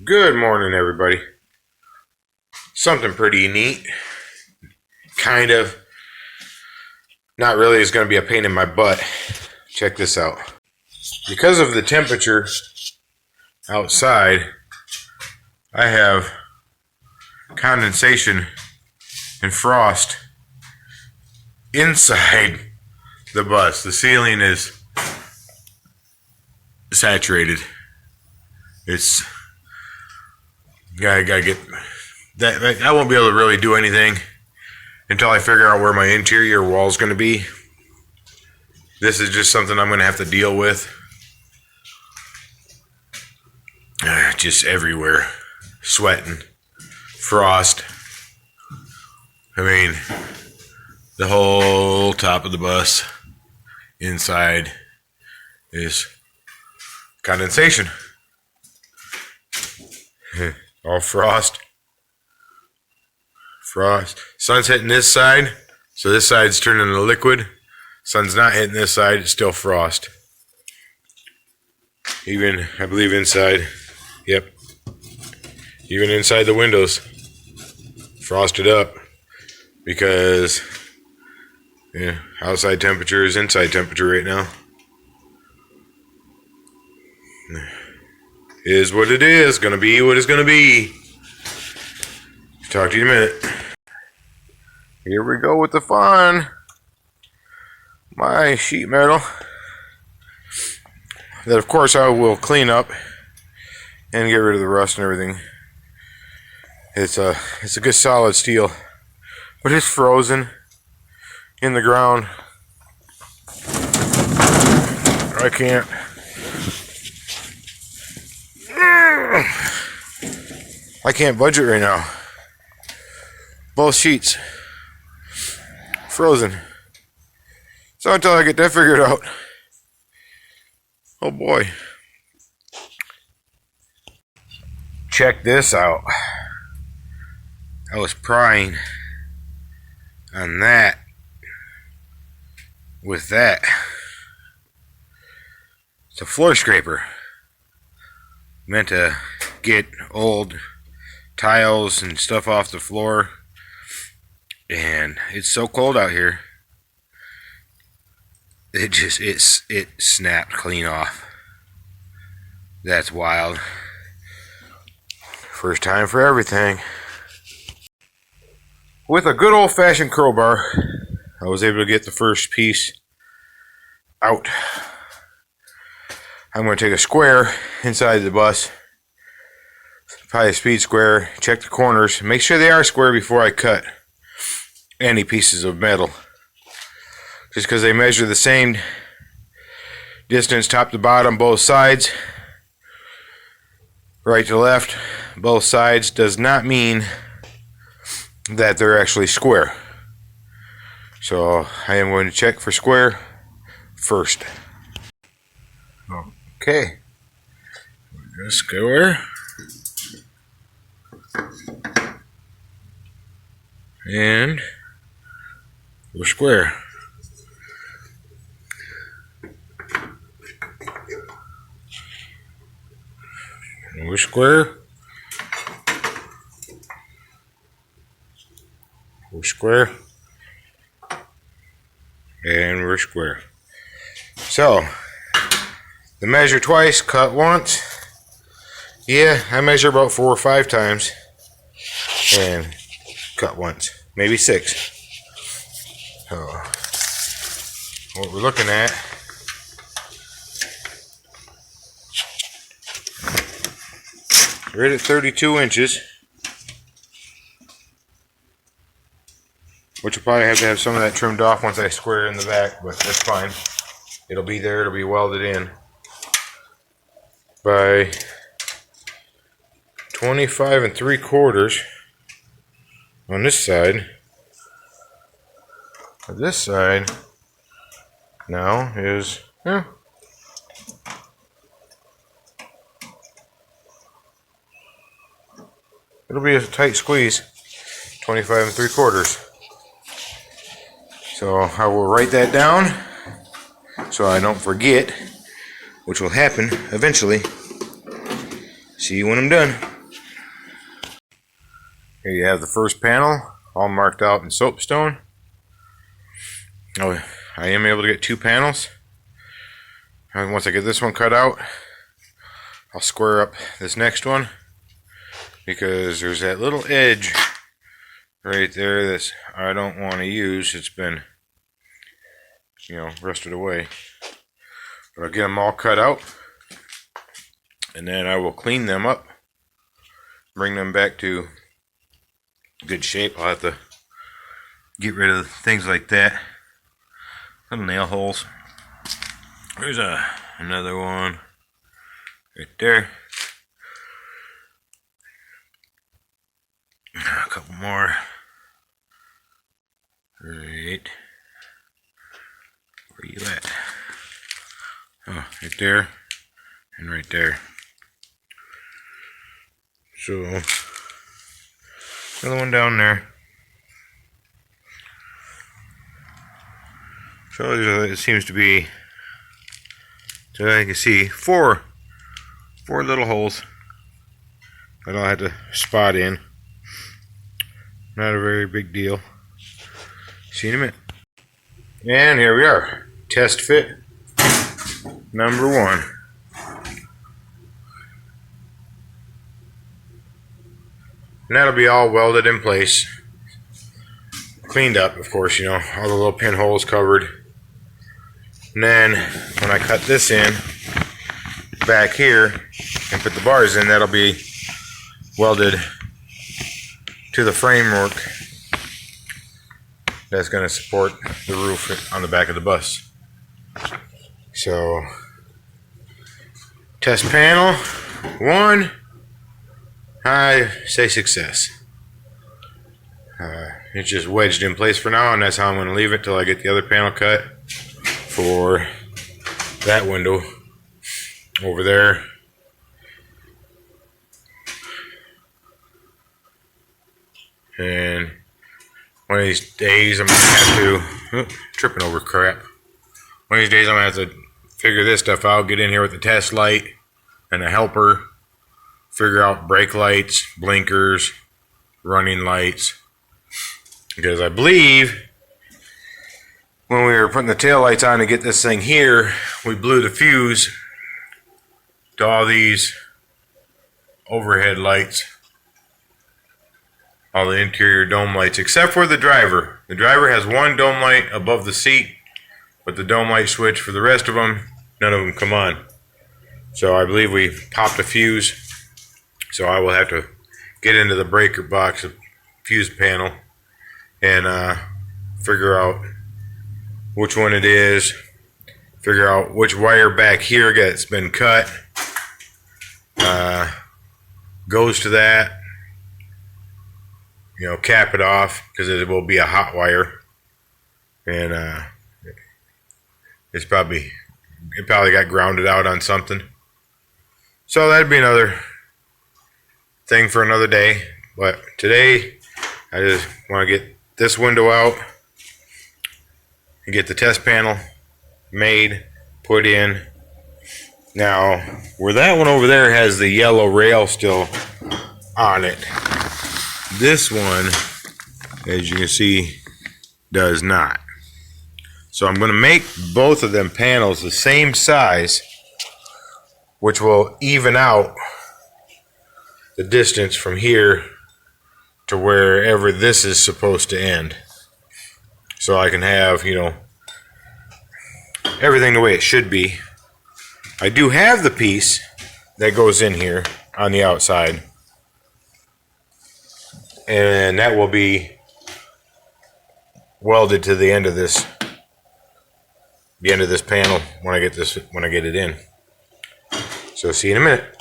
Good morning, everybody. Something pretty neat. Kind of. Not really. It's going to be a pain in my butt. Check this out. Because of the temperature outside, I have condensation and frost inside the bus. The ceiling is saturated. I gotta get that. I won't be able to really do anything until I figure out where my interior wall is going to be. This is just something I'm going to have to deal with. Just everywhere, sweating, frost. I mean, the whole top of the bus inside is condensation. All frost. Sun's hitting this side, so this side's turning to liquid. Sun's not hitting this side, it's still frost. Even, I believe, inside. Yep. Even inside the windows. Frosted up. Because, outside temperature is inside temperature right now. Is what it is. Gonna be what it's gonna be. Talk to you in a minute. Here we go with the fun. My sheet metal. That, of course, I will clean up and get rid of the rust and everything. It's a good solid steel, but it's frozen in the ground. I can't. I can't budge it right now. Both sheets frozen. So until I get that figured out, oh boy. Check this out. I was prying on that with that. It's a floor scraper. Meant to get old tiles and stuff off the floor. And it's so cold out here. It snapped clean off. That's wild. First time for everything. With a good old-fashioned crowbar, I was able to get the first piece out. I'm going to take a square inside the bus, probably a speed square, check the corners, make sure they are square before I cut any pieces of metal. Just because they measure the same distance top to bottom, both sides, right to left, both sides, does not mean that they're actually square. So I am going to check for square first. Okay, square, and we're square. And we're square. We're square. And we're square. So, the measure twice, cut once. Yeah, I measure about 4 or 5 times. And cut once. Maybe 6. So, what we're looking at right at 32 inches, which will probably have to have some of that trimmed off once I square it in the back, but that's fine. It'll be there, it'll be welded in. By 25 3/4 on this side. This side now is, it'll be a tight squeeze, 25 3/4. So I will write that down so I don't forget, which will happen eventually. see you when I'm done. Here you have the first panel, all marked out in soapstone. Oh, I am able to get 2 panels. And once I get this one cut out, I'll square up this next one, because there's that little edge right there that I don't want to use. It's been, rusted away. But I'll get them all cut out, and then I will clean them up, bring them back to good shape. I'll have to get rid of things like that. Little nail holes. There's another one right there. A couple more. Right. Where you at? Oh, right there and right there. So, another one down there. So it seems to be, so I can see four little holes that I'll have to spot in. Not a very big deal. See you in a minute. And here we are. Test fit number 1. And that'll be all welded in place. Cleaned up, of course, all the little pinholes covered. And then when I cut this in back here and put the bars in, that'll be welded to the framework that's going to support the roof on the back of the bus. So, test panel 1, I say success. It's just wedged in place for now, and that's how I'm going to leave it till I get the other panel cut for that window over there. And one of these days I'm going to have to, tripping over crap. One of these days I'm going to have to figure this stuff out, get in here with the test light and a helper, figure out brake lights, blinkers, running lights. Because I believe when we were putting the tail lights on to get this thing here, we blew the fuse to all these overhead lights, all the interior dome lights, except for the driver. The driver has one dome light above the seat, but the dome light switch for the rest of them, none of them come on. So I believe we popped a fuse, so I will have to get into the breaker box, fuse panel, and figure out which one it is, figure out which wire back here gets been cut, goes to that, cap it off, because it will be a hot wire, and it probably got grounded out on something. So that'd be another thing for another day. But today I just want to get this window out and get the test panel made, put in. Now, where that one over there has the yellow rail still on it, this one, as you can see, does not. So I'm going to make both of them panels the same size, which will even out the distance from here to wherever this is supposed to end. So I can have, everything the way it should be. I do have the piece that goes in here on the outside, and that will be welded to the end of this panel when I get it in. So see you in a minute.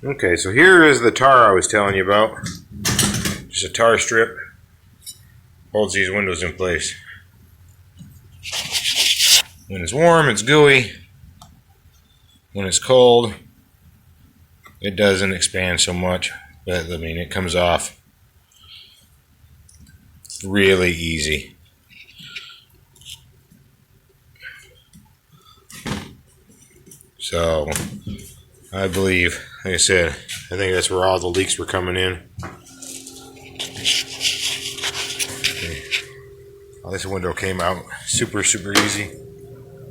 Okay, so here is the tar I was telling you about. Just a tar strip holds these windows in place. When it's warm, it's gooey. When it's cold, it doesn't expand so much, but it comes off really easy. So I believe Like I said, I think that's where all the leaks were coming in. Oh, this window came out super easy.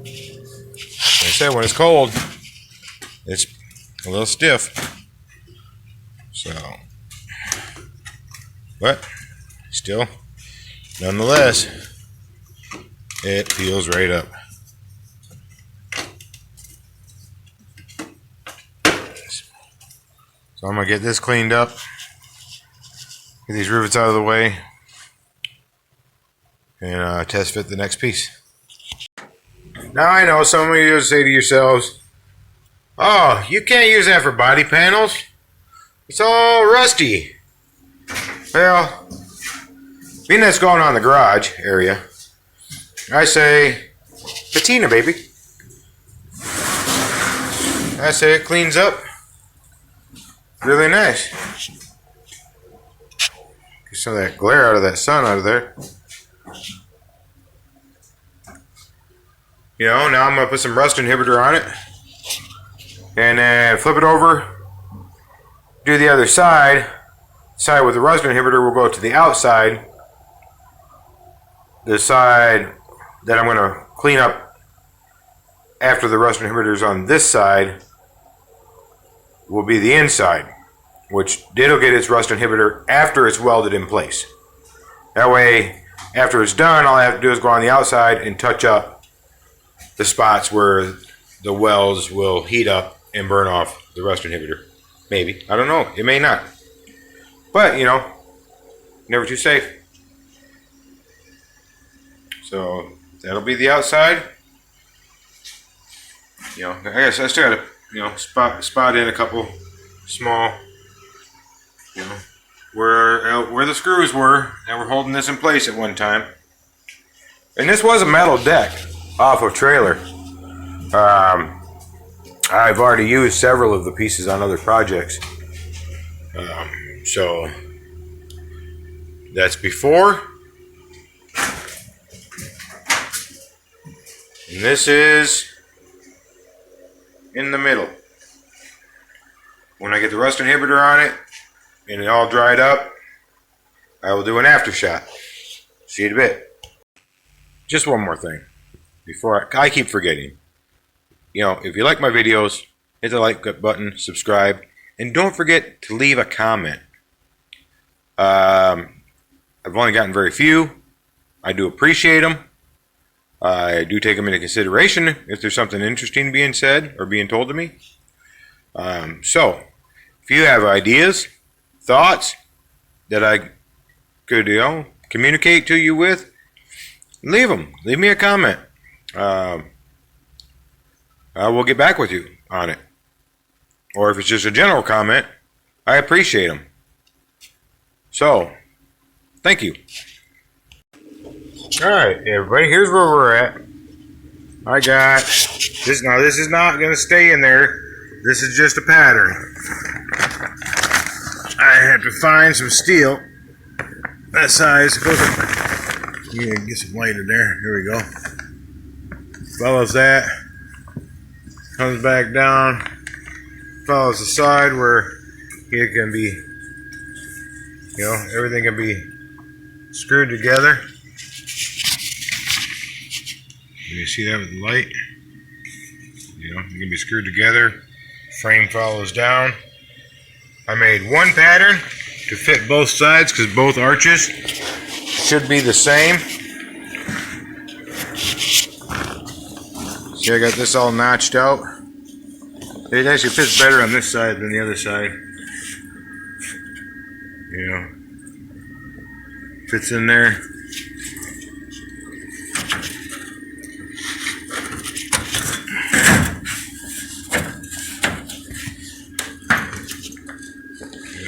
Like I said, when it's cold, it's a little stiff. So, but still, nonetheless, it peels right up. So I'm gonna get this cleaned up, get these rivets out of the way, and test fit the next piece. Now I know some of you will say to yourselves, "Oh, you can't use that for body panels. It's all rusty." Well, being that's going on in the garage area, I say, patina, baby. I say it cleans up really nice. Get some of that glare out of that sun out of there. You know, now I'm going to put some rust inhibitor on it. And then flip it over. Do the other side. Side with the rust inhibitor will go to the outside. The side that I'm going to clean up after the rust inhibitor is on this side will be the inside, which it'll get its rust inhibitor after it's welded in place. That way, after it's done, all I have to do is go on the outside and touch up the spots where the welds will heat up and burn off the rust inhibitor. Maybe. I don't know. It may not. But, you know, never too safe. So, that'll be the outside. You know, I guess I still gotta, you know, spot in a couple small, you know, where the screws were that were holding this in place at one time. And this was a metal deck off of trailer. I've already used several of the pieces on other projects. So that's before. And this is in the middle. When I get the rust inhibitor on it and it all dried up, I will do an after shot. See you in a bit. Just one more thing before I keep forgetting. You know, if you like my videos, hit the like button, subscribe, and don't forget to leave a comment. I've only gotten very few. I do appreciate them. I do take them into consideration if there's something interesting being said or being told to me. So, if you have ideas, thoughts that I could, you know, communicate to you with, leave them. Leave me a comment. I will get back with you on it. Or if it's just a general comment, I appreciate them. So, thank you. Alright, everybody, here's where we're at. I got this. Now, this is not going to stay in there. This is just a pattern. I had to find some steel that size. You can get some light in there. Here we go. Follows that. Comes back down. Follows the side where it can be, you know, everything can be screwed together. You see that with the light? You know, it can be screwed together. Frame follows down. I made one pattern to fit both sides because both arches should be the same. See, I got this all notched out. It actually fits better on this side than the other side. You know, fits in there.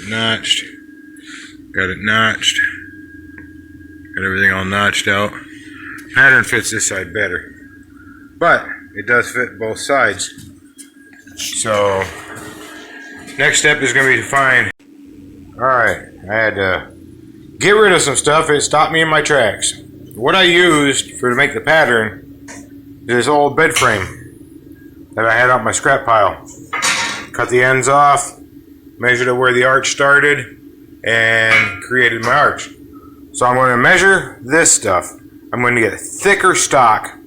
Notched, got it notched, got everything all notched out. Pattern fits this side better, but it does fit both sides. So next step is going to be to find. Alright, I had to get rid of some stuff. It stopped me in my tracks. What I used to make the pattern is this old bed frame that I had on my scrap pile. cut the ends off, measured it where the arch started, and created my arch. So I'm going to measure this stuff. I'm going to get a thicker stock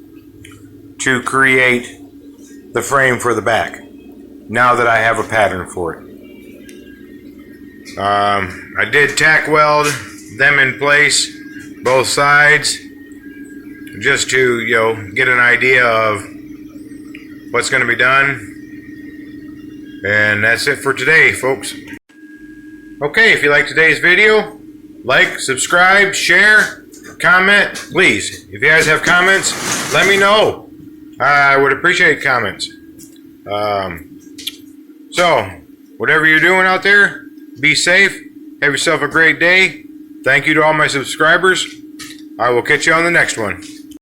to create the frame for the back, now that I have a pattern for it. I did tack weld them in place, both sides, just to, you know, get an idea of what's going to be done. And that's it for today, folks. Okay, if you like today's video, like, subscribe, share, comment, please. If you guys have comments, let me know. I would appreciate comments. So, whatever you're doing out there, be safe. Have yourself a great day. Thank you to all my subscribers. I will catch you on the next one.